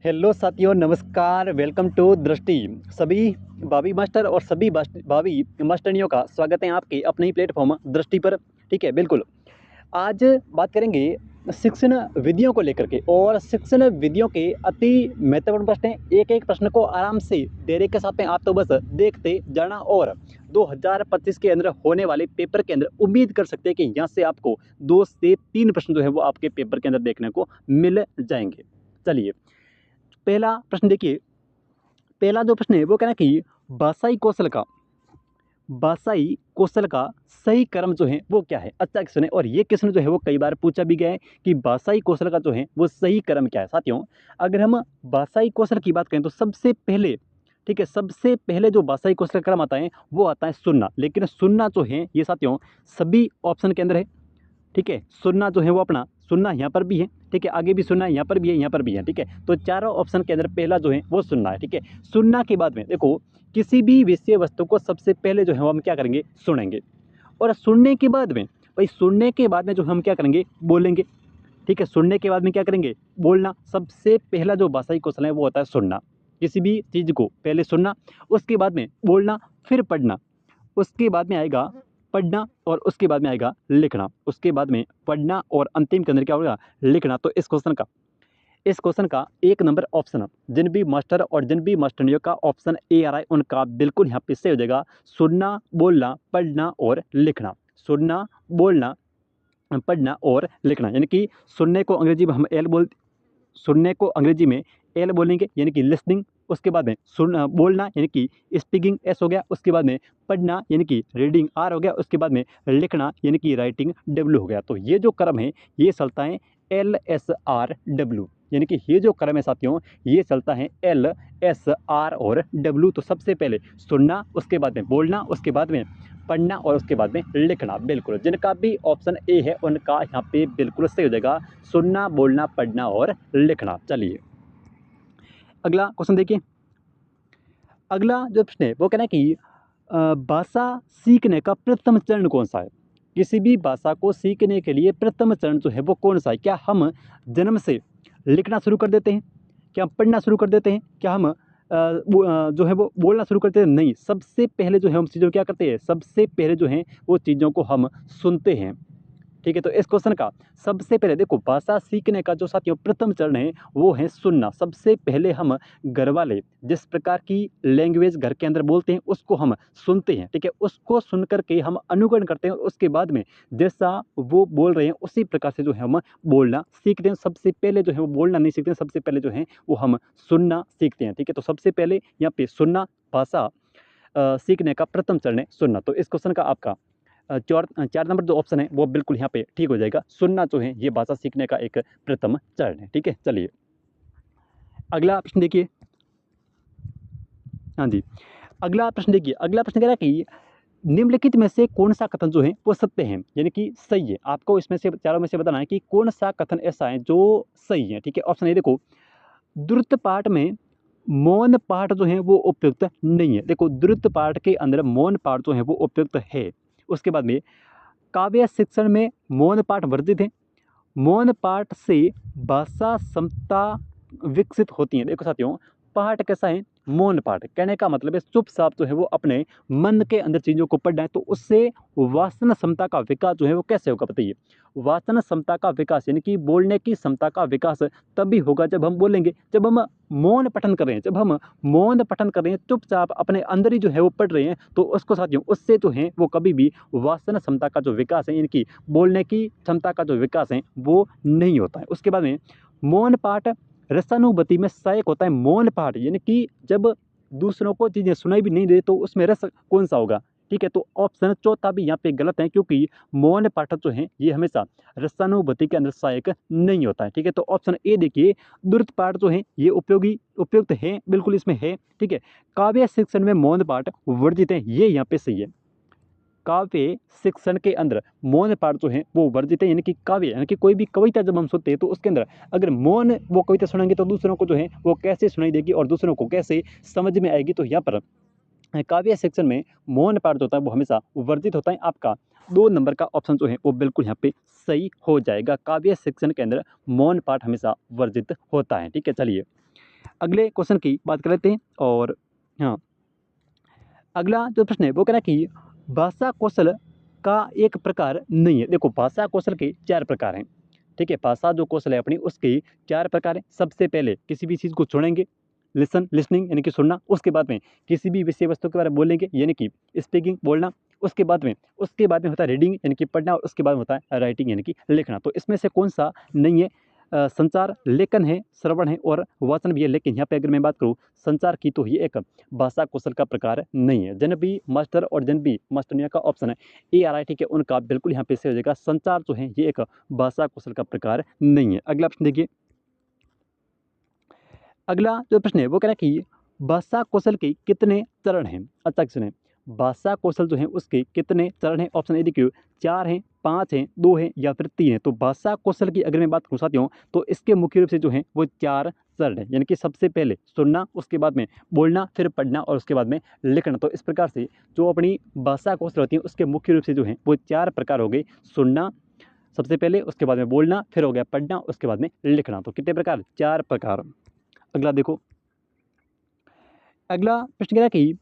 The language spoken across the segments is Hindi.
हेलो साथियों, नमस्कार। वेलकम टू दृष्टि। सभी भाभी मास्टर और सभी भाभी मास्टरनियों का स्वागत है आपके अपने ही प्लेटफॉर्म दृष्टि पर। ठीक है, बिल्कुल। आज बात करेंगे शिक्षण विधियों को लेकर के, और शिक्षण विधियों के अति महत्वपूर्ण प्रश्न हैं। एक एक प्रश्न को आराम से धैर्य के साथ में आप तो बस देखते जाना, और 2025 के अंदर होने वाले पेपर के अंदर उम्मीद कर सकते हैं कि यहाँ से आपको 2 से 3 प्रश्न जो है वो आपके पेपर के अंदर देखने को मिल जाएंगे। चलिए, पहला प्रश्न देखिए। पहला जो प्रश्न है वो कहना कि भाषाई कौशल का सही क्रम जो है वो क्या है। अच्छा क्वेश्चन है, और ये क्वेश्चन जो है वो कई बार पूछा भी गया है कि भाषाई कौशल का जो है वो सही क्रम क्या है। साथियों, अगर हम भाषाई कौशल की बात करें तो सबसे पहले, ठीक है, सबसे पहले जो भाषाई कौशल क्रम आता है वो आता है सुनना। लेकिन सुनना जो है ये साथियों सभी ऑप्शन के अंदर है। ठीक है, सुनना जो है वो अपना सुनना यहाँ पर भी है, ठीक है, आगे भी सुनना है, यहाँ पर भी है, यहाँ पर भी है। ठीक है, तो चारों ऑप्शन के अंदर पहला जो है वो सुनना है। ठीक है, सुनना के बाद में देखो, किसी भी विषय वस्तु को सबसे पहले जो है वो हम क्या करेंगे, सुनेंगे। और सुनने के बाद में, भाई सुनने के बाद में जो हम क्या करेंगे, बोलेंगे। ठीक है, सुनने के बाद में क्या करेंगे, बोलना। सबसे पहला जो भाषाई कौशल है वो होता है सुनना। किसी भी चीज़ को पहले सुनना, उसके बाद में बोलना, फिर पढ़ना, उसके बाद में आएगा पढ़ना, और उसके बाद में आएगा लिखना, उसके बाद में पढ़ना, और अंतिम के अंदर क्या होगा, लिखना। तो इस क्वेश्चन का 1 नंबर ऑप्शन जिन भी मास्टर और जिन भी मास्टरनियों का ऑप्शन ए आ रहा है उनका बिल्कुल यहाँ पे सही हो जाएगा। सुनना, बोलना, पढ़ना और लिखना। सुनना, बोलना, पढ़ना और लिखना। यानी कि सुनने को अंग्रेजी में हम सुनने को अंग्रेजी में एल बोलेंगे, यानी कि लिसनिंग। उसके बाद में बोलना यानी कि स्पीकिंग एस हो गया। उसके बाद में पढ़ना यानी कि रीडिंग आर हो गया। उसके बाद में लिखना यानी कि राइटिंग डब्ल्यू हो गया। तो ये जो क्रम है ये चलता है LSR W, यानी कि ये जो क्रम है साथियों ये चलता है LSR और W। तो सबसे पहले सुनना, उसके बाद में बोलना, उसके बाद में पढ़ना, और उसके बाद में लिखना। बिल्कुल, जिनका भी ऑप्शन ए है उनका यहाँ पे बिल्कुल सही हो जाएगा, सुनना, बोलना, पढ़ना और लिखना। चलिए, अगला क्वेश्चन देखिए। अगला जो प्रश्न है वो कहना है कि भाषा सीखने का प्रथम चरण कौन सा है। किसी भी भाषा को सीखने के लिए प्रथम चरण जो है वो कौन सा है। क्या हम जन्म से लिखना शुरू कर देते हैं, क्या हम पढ़ना शुरू कर देते हैं, क्या हम जो है वो बोलना शुरू करते हैं। नहीं, सबसे पहले जो है हम चीज़ों क्या करते हैं, सबसे पहले जो है वो चीज़ों को हम सुनते हैं। ठीक है, तो इस क्वेश्चन का सबसे पहले देखो, भाषा सीखने का जो साथियों प्रथम चरण है वो है सुनना। सबसे पहले हम घर वाले जिस प्रकार की लैंग्वेज घर के अंदर बोलते हैं उसको हम सुनते हैं। ठीक है, उसको सुन करके हम अनुकरण करते हैं, और उसके बाद में जैसा वो बोल रहे हैं उसी प्रकार से जो है हम बोलना सीखते हैं। सबसे पहले जो है वो बोलना नहीं सीखते हैं, सबसे पहले जो है वो हम सुनना सीखते हैं। ठीक है, तो सबसे पहले यहाँ पे सुनना, भाषा सीखने का प्रथम चरण है सुनना। तो इस क्वेश्चन का आपका 4 नंबर जो ऑप्शन है वो बिल्कुल यहाँ पे ठीक हो जाएगा। सुनना जो है ये भाषा सीखने का एक प्रथम चरण है। ठीक है, चलिए अगला प्रश्न देखिए। हाँ जी, अगला प्रश्न देखिए। अगला प्रश्न कह रहा है कि निम्नलिखित में से कौन सा कथन जो है वो सत्य है, यानी कि सही है। आपको इसमें से चारों में से बताना है कि कौन सा कथन ऐसा है जो सही है। ठीक है, ऑप्शन ए देखो, द्रुत पाठ में मौन पाठ जो है वो उपयुक्त नहीं है। देखो, द्रुत पाठ के अंदर मौन पाठ जो है वो उपयुक्त है। उसके बाद में काव्य शिक्षण में मौन पाठ वर्जित है। मौन पाठ से भाषा क्षमता विकसित होती है। देखो साथियों, पाठ कैसा है, मौन पाठ। कहने का मतलब है चुपचाप जो है वो अपने मन के अंदर चीज़ों को पढ़ना है। तो उससे वाचन क्षमता का विकास जो है वो कैसे होगा बताइए। वाचन क्षमता का विकास यानी कि बोलने की क्षमता का विकास तभी होगा जब हम बोलेंगे, जब हम मौन पठन कर रहे हैं। जब हम मौन पठन कर रहे हैं, चुपचाप अपने अंदर ही जो है वो पढ़ रहे हैं, तो उसको साथियों उससे जो है वो कभी भी वाचन क्षमता का जो विकास है, यानी कि बोलने की क्षमता का जो विकास है वो नहीं होता है। उसके बाद में मौन पाठ रसानुभूति में सहायक होता है। मौन पाठ यानी कि जब दूसरों को चीज़ें सुनाई भी नहीं दे तो उसमें रस कौन सा होगा। ठीक है, तो ऑप्शन चौथा भी यहाँ पे गलत है, क्योंकि मौन पाठ जो है ये हमेशा रसानुभूति के अंदर सहायक नहीं होता है। ठीक है, तो ऑप्शन ए देखिए, द्रुत पाठ जो है ये उपयुक्त है, बिल्कुल इसमें है। ठीक है, काव्य शिक्षण में मौन पाठ वर्जित है, ये यहाँ पे सही है। काव्य शिक्षण के अंदर मौन पाठ जो है वो वर्जित है, यानी कि काव्य यानी कि कोई भी कविता जब हम सुनते हैं तो उसके अंदर अगर मौन वो कविता सुनेंगे तो दूसरों को जो है वो कैसे सुनाई देगी और दूसरों को कैसे समझ में आएगी। तो यहाँ पर काव्य शिक्षण में मौन पाठ जो होता है वो हमेशा वर्जित होता है। आपका 2 नंबर का ऑप्शन जो है वो बिल्कुल यहाँ पे सही हो जाएगा। काव्य शिक्षण के अंदर मौन पाठ हमेशा वर्जित होता है। ठीक है, चलिए अगले क्वेश्चन की बात कर लेते हैं। और हाँ, अगला जो प्रश्न है वो कहना कि भाषा कौशल का एक प्रकार नहीं है। देखो, भाषा कौशल के 4 प्रकार हैं। ठीक है, भाषा जो कौशल है अपनी उसके 4 प्रकार हैं। सबसे पहले किसी भी चीज़ को सुनेंगे, लिसनिंग यानी कि सुनना। उसके बाद में किसी भी विषय वस्तु के बारे में बोलेंगे यानी कि स्पीकिंग, बोलना। उसके बाद में होता है रीडिंग यानी कि पढ़ना, और उसके बाद में होता है राइटिंग यानी कि लिखना। तो इसमें से कौन सा नहीं है? संचार, लेखन है, श्रवण है और वाचन भी है। लेकिन यहाँ पे अगर मैं बात करूँ संचार की, तो ये एक भाषा कौशल का प्रकार नहीं है। जन बी मास्टर और जन बी मास्टरनिया का ऑप्शन है ARIT के उनका बिल्कुल यहाँ पे सही हो जाएगा। संचार जो है ये एक भाषा कौशल का प्रकार नहीं है। अगला प्रश्न देखिए। अगला जो प्रश्न है वो कह रहा है कि भाषा कौशल के कितने चरण हैं? अच्छा क्वेश्चन है। भाषा कौशल जो है उसके कितने चरण हैं? ऑप्शन ए देखिए, 4 हैं, 5 हैं, 2 हैं या फिर 3 हैं। तो भाषा कौशल की अगर मैं बात करूँ साथियों, तो इसके मुख्य रूप से जो है वो 4 चरण हैं। यानी कि सबसे पहले सुनना, उसके बाद में बोलना, फिर पढ़ना और उसके बाद में लिखना। तो इस प्रकार से जो अपनी भाषा कौशल होती है उसके मुख्य रूप से जो है वो 4 प्रकार हो गए। सुनना सबसे पहले, उसके बाद में बोलना, फिर हो गया पढ़ना, उसके बाद में लिखना। तो कितने प्रकार? 4 प्रकार। अगला देखो। अगला प्रश्न कह रहा है कि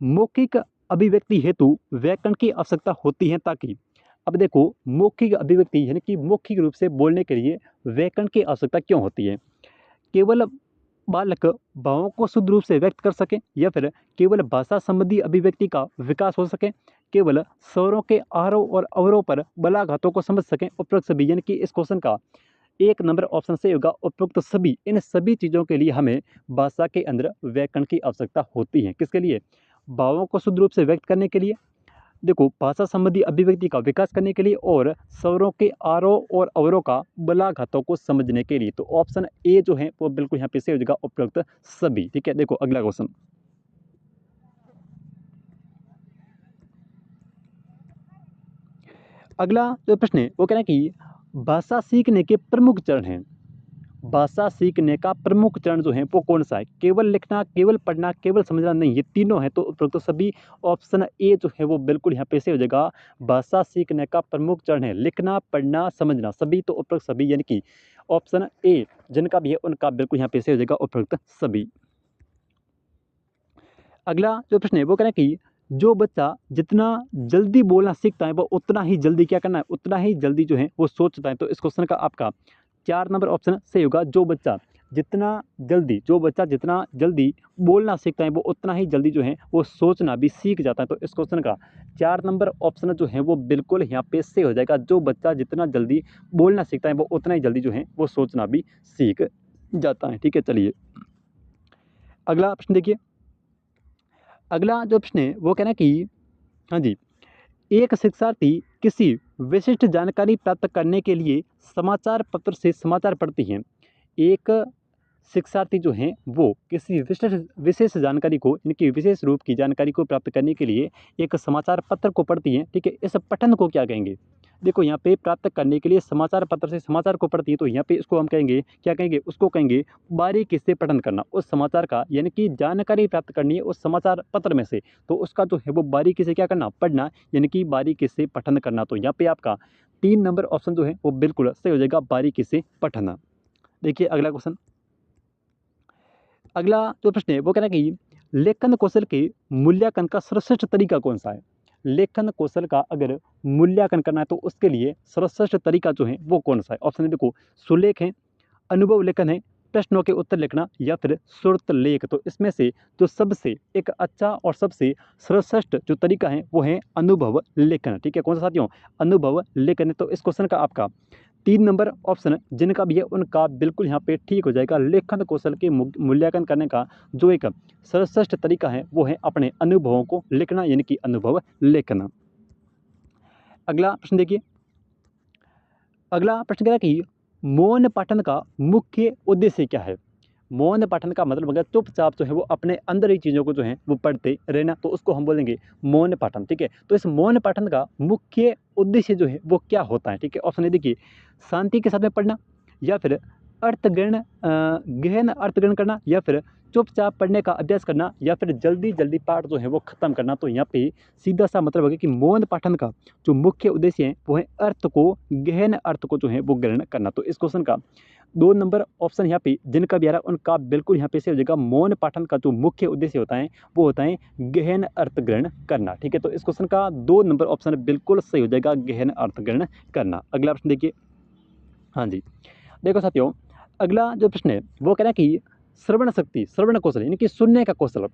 मौखिक अभिव्यक्ति हेतु व्याकरण की आवश्यकता होती है ताकि। अब देखो, मौखिक अभिव्यक्ति यानी कि मौखिक रूप से बोलने के लिए व्याकरण की आवश्यकता क्यों होती है? केवल बालक भावों को शुद्ध रूप से व्यक्त कर सके, या फिर केवल भाषा संबंधी अभिव्यक्ति का विकास हो सके, केवल स्वरों के आरोह और अवरोह पर बलाघातों को समझ सकें। उपरोक्त सभी यानी कि इस क्वेश्चन का 1 नंबर ऑप्शन से होगा उपयुक्त सभी। इन सभी चीज़ों के लिए हमें भाषा के अंदर व्याकरण की आवश्यकता होती है। किसके लिए? भावों को शुद्ध रूप से व्यक्त करने के लिए, देखो भाषा संबंधी अभिव्यक्ति का विकास करने के लिए, और स्वरों के आरोह और अवरोह का बलाघातों को समझने के लिए। तो ऑप्शन ए जो है वो बिल्कुल यहाँ पे सही हो जाएगा, उपयुक्त सभी। ठीक है, देखो अगला क्वेश्चन। अगला जो प्रश्न है वो कहना है कि भाषा सीखने के प्रमुख चरण हैं। भाषा सीखने का प्रमुख चरण जो है वो कौन सा है? केवल लिखना, केवल पढ़ना, केवल समझना नहीं, ये तीनों है। तो उपरोक्त सभी ऑप्शन ए जो है वो बिल्कुल यहाँ पे से हो जाएगा। भाषा सीखने का प्रमुख चरण है लिखना, पढ़ना, समझना, सभी। तो उपरोक्त सभी यानी कि ऑप्शन ए जिनका भी है उनका बिल्कुल यहाँ पे से हो जाएगा, उपरोक्त सभी। अगला जो प्रश्न है वो कह रहा है कि जो बच्चा जितना जल्दी बोलना सीखता है वो उतना ही जल्दी क्या करना है? उतना ही जल्दी जो है वो सोचता है। तो इस क्वेश्चन का आपका 4 नंबर ऑप्शन सही होगा। जो बच्चा जितना जल्दी बोलना सीखता है वो उतना ही जल्दी जो है वो सोचना भी सीख जाता है। तो इस क्वेश्चन का 4 नंबर ऑप्शन जो है वो बिल्कुल यहाँ पे सही हो जाएगा। जो बच्चा जितना जल्दी बोलना सीखता है वो उतना ही जल्दी जो है वो सोचना भी सीख जाता है। ठीक है, चलिए अगला प्रश्न देखिए। अगला जो प्रश्न है वो कहना है कि हाँ जी, एक शिक्षार्थी किसी विशिष्ट जानकारी प्राप्त करने के लिए समाचार पत्र से समाचार पढ़ती हैं। एक शिक्षार्थी जो हैं वो किसी विशेष जानकारी को, इनकी विशेष रूप की जानकारी को प्राप्त करने के लिए एक समाचार पत्र को पढ़ती हैं। ठीक है, इस पठन को क्या कहेंगे? देखो यहाँ पे प्राप्त करने के लिए समाचार पत्र से समाचार को पढ़ती है, तो यहाँ पे इसको हम कहेंगे, क्या कहेंगे? उसको कहेंगे बारीकी से पठन करना उस समाचार का, यानी कि जानकारी प्राप्त करनी है उस समाचार पत्र में से, तो उसका जो है वो बारीकी से क्या करना? पढ़ना, यानी कि बारीकी से पठन करना। तो यहाँ पे आपका 3 नंबर ऑप्शन जो है वो बिल्कुल सही हो जाएगा, बारीकी से पढ़ना। देखिए अगला क्वेश्चन। अगला जो प्रश्न है वो कहना है कि लेखन कौशल के मूल्यांकन का सर्वश्रेष्ठ तरीका कौन सा है? लेखन कौशल का अगर मूल्यांकन करना है तो उसके लिए सर्वश्रेष्ठ तरीका जो है वो कौन सा है? ऑप्शन देखो, सुलेख है, अनुभव लेखन है, प्रश्नों के उत्तर लिखना या फिर श्रुत लेख। तो इसमें से जो सबसे एक अच्छा और सबसे सर्वश्रेष्ठ जो तरीका है वो है अनुभव लेखन। ठीक है, कौन सा साथियों? अनुभव लेखन है। तो इस क्वेश्चन का आपका 3 नंबर ऑप्शन जिनका भी है उनका बिल्कुल यहाँ पे ठीक हो जाएगा। लेखन कौशल के मूल्यांकन करने का जो एक सर्वश्रेष्ठ तरीका है वो है अपने अनुभवों को लिखना, यानी कि अनुभव लेखन। अगला प्रश्न देखिए। अगला प्रश्न कह रहा है कि मौन पाठन का मुख्य उद्देश्य क्या है? मौन पाठन का मतलब अगर चुपचाप जो है वो अपने अंदर ही चीज़ों को जो है वो पढ़ते रहना, तो उसको हम बोलेंगे मौन पाठन। ठीक है, तो इस मौन पाठन का मुख्य उद्देश्य जो है वो क्या होता है? ठीक है, ऑप्शन ए देखिए, शांति के साथ में पढ़ना, या फिर गहन अर्थग्रहण करना, या फिर चुपचाप पढ़ने का अभ्यास करना, या फिर जल्दी जल्दी पाठ जो है वो ख़त्म करना। तो यहाँ पे सीधा सा मतलब हो गया कि मौन पाठन का जो मुख्य उद्देश्य है वो है गहन अर्थ को जो है वो ग्रहण करना। तो इस क्वेश्चन का 2 नंबर ऑप्शन यहाँ पे जिनका भी आ रहा है उनका बिल्कुल यहाँ पे से हो जाएगा। मौन पाठन का जो मुख्य उद्देश्य होता है वो होता है गहन अर्थ ग्रहण करना। ठीक है, तो इस क्वेश्चन का 2 नंबर ऑप्शन बिल्कुल सही हो जाएगा, गहन अर्थ ग्रहण करना। अगला प्रश्न देखिए। हाँ जी, देखो साथियों, अगला जो प्रश्न है वो कह रहा है कि श्रवण कौशल यानी कि सुनने का कौशल,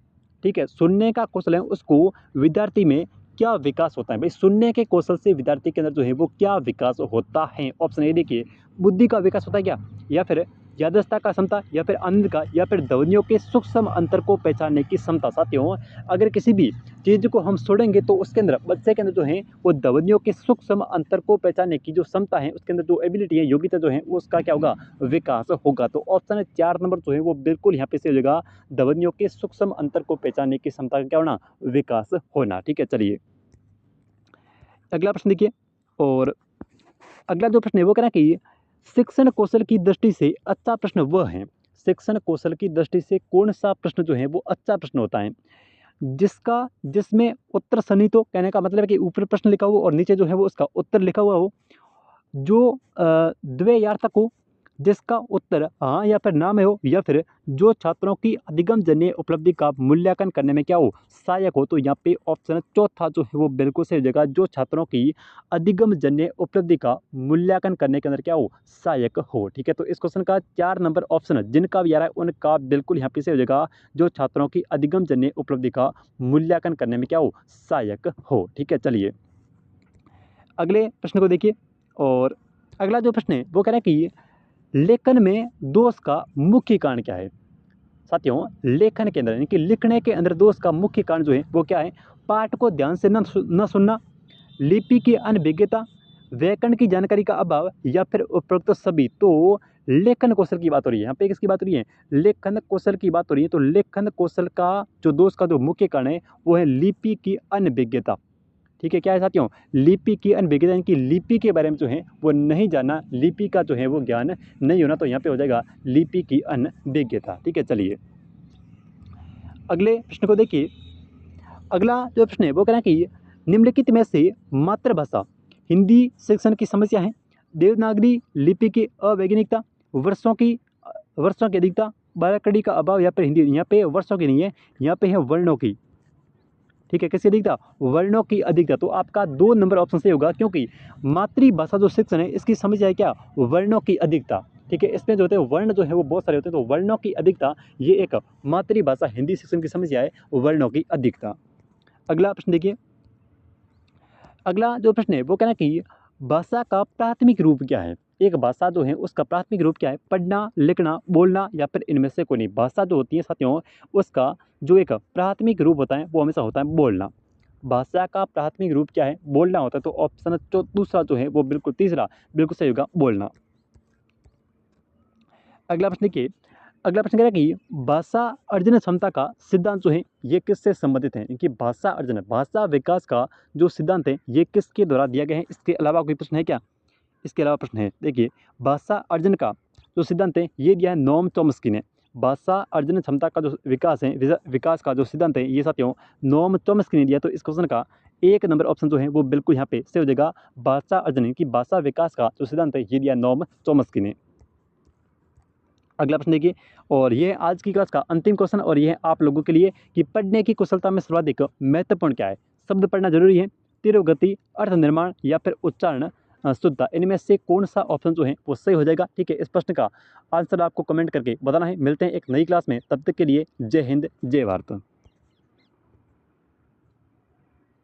ठीक है, सुनने का कौशल है उसको विद्यार्थी में क्या विकास होता है। भाई सुनने के कौशल से विद्यार्थी के अंदर जो है वो क्या विकास होता है। ऑप्शन ए देखिए, बुद्धि का विकास होता है क्या, या फिर याददाश्त का क्षमता, या फिर आनंद का, या फिर ध्वनियों के सूक्ष्म अंतर को पहचानने की क्षमता। साथियों, अगर किसी भी चीज़ को हम सुनेंगे तो उसके अंदर बच्चे के अंदर जो है वो ध्वनियों के सूक्ष्म अंतर को पहचानने की जो क्षमता है, उसके अंदर जो एबिलिटी है, योग्यता जो है उसका क्या होगा, विकास होगा। तो ऑप्शन 4 नंबर जो है वो बिल्कुल यहाँ पे से हो जाएगा, ध्वनियों के सूक्ष्म अंतर को पहचानने की क्षमता का क्या होना, विकास होना। ठीक है, चलिए अगला प्रश्न देखिए। और अगला जो प्रश्न है वो कह रहा है कि शिक्षण कौशल की दृष्टि से अच्छा प्रश्न वह है, शिक्षण कौशल की दृष्टि से कौन सा प्रश्न जो है वो अच्छा प्रश्न होता है, जिसमें उत्तर सन्निहित हो। कहने का मतलब है कि ऊपर प्रश्न लिखा हुआ और नीचे जो है वो उसका उत्तर लिखा हुआ हो, जो द्वयार्थक हो, जिसका उत्तर हाँ या फिर ना में हो, या फिर जो छात्रों की अधिगम जन्य उपलब्धि का मूल्यांकन करने में क्या हो, सहायक हो। तो यहाँ पे ऑप्शन चौथा जो है वो बिल्कुल सही हो जाएगा, जो छात्रों की अधिगम जन्य उपलब्धि का मूल्यांकन करने के अंदर क्या हो, सहायक हो। ठीक है, तो इस क्वेश्चन का 4 नंबर ऑप्शन जिनका भी आ रहा है उनका बिल्कुल यहाँ पे से हो जाएगा, जो छात्रों की अधिगम जन्य उपलब्धि का मूल्यांकन करने में क्या हो, सहायक हो। ठीक है, चलिए अगले प्रश्न को देखिए। और अगला जो प्रश्न है वो कह रहा है कि लेखन में दोष का मुख्य कारण क्या है। साथियों, लेखन के अंदर यानी कि लिखने के अंदर दोष का मुख्य कारण जो है वो क्या है, पाठ को ध्यान से न सुनना, लिपि की अनभिज्ञता, व्याकरण की जानकारी का अभाव, या फिर उपरोक्त सभी। तो लेखन कौशल की बात हो रही है, यहाँ पे किसकी बात हो रही है, लेखन कौशल की बात हो रही है। तो लेखन कौशल का जो दोष का जो मुख्य कारण है वो है लिपि की अनभिज्ञता। ठीक है, क्या है साथियों, लिपि की अनभिज्ञता, यानी कि लिपि के बारे में जो है वो नहीं जाना, लिपि का जो है वो ज्ञान नहीं होना। तो यहाँ पे हो जाएगा लिपि की अनभिज्ञता। ठीक है, चलिए अगले प्रश्न को देखिए। अगला जो प्रश्न है वो कह रहा है कि निम्नलिखित में से मातृभाषा हिंदी शिक्षण की समस्या है। देवनागरी लिपि की अवैज्ञानिकता, वर्षों की अधिकता, बाराकड़ी का अभाव, या फिर हिंदी। यहाँ पे वर्षों की नहीं है, यहाँ पे है वर्णों की। ठीक है, किसकी अधिकता, वर्णों की अधिकता। तो आपका 2 नंबर ऑप्शन सही होगा, क्योंकि मातृभाषा जो शिक्षण है इसकी समस्या है क्या, वर्णों की अधिकता। ठीक है, इसमें जो होते हैं वर्ण जो है वो बहुत सारे होते हैं, तो वर्णों की अधिकता ये एक मातृभाषा हिंदी शिक्षण की समस्या है, वर्णों की अधिकता। अगला प्रश्न देखिए। अगला जो प्रश्न है वो कहना कि भाषा का प्राथमिक रूप क्या है। एक भाषा जो है उसका प्राथमिक रूप क्या है, पढ़ना, लिखना, बोलना, या फिर इनमें से कोई नहीं। भाषा जो होती है साथियों उसका जो एक प्राथमिक रूप होता है वो हमेशा होता है बोलना। भाषा का प्राथमिक रूप क्या है, बोलना होता है। तो ऑप्शन जो दूसरा जो है वो बिल्कुल तीसरा बिल्कुल सही होगा, बोलना। अगला प्रश्न देखिए। अगला प्रश्न कह रहा है कि भाषा अर्जन क्षमता का सिद्धांत जो है ये किससे संबंधित है, कि भाषा अर्जन, भाषा विकास का जो सिद्धांत है ये किसके द्वारा दिया गया है। इसके अलावा कोई प्रश्न है क्या, इसके अलावा प्रश्न है देखिए। भाषा अर्जन का जो सिद्धांत है ये दिया है नोम चॉम्स्की ने। भाषा अर्जन क्षमता का जो विकास का जो सिद्धांत है ये साथियों नोम चॉम्स्की ने दिया। तो इस क्वेश्चन का 1 नंबर ऑप्शन जो है वो बिल्कुल यहाँ पे से हो जाएगा, भाषा अर्जन की भाषा विकास का जो सिद्धांत है ये दिया नोम चॉम्स्की ने। अगला प्रश्न देखिए। और ये आज की क्लास का अंतिम क्वेश्चन, और ये है आप लोगों के लिए कि पढ़ने की कुशलता में सर्वाधिक महत्वपूर्ण क्या है। शब्द पढ़ना जरूरी है, तीव्र गति, अर्थ निर्माण, या फिर उच्चारण शुद्धता। इनमें से कौन सा ऑप्शन जो है वो सही हो जाएगा। ठीक है, इस प्रश्न का आंसर आपको कमेंट करके बताना है। मिलते हैं एक नई क्लास में, तब तक के लिए जय हिंद जय भारत।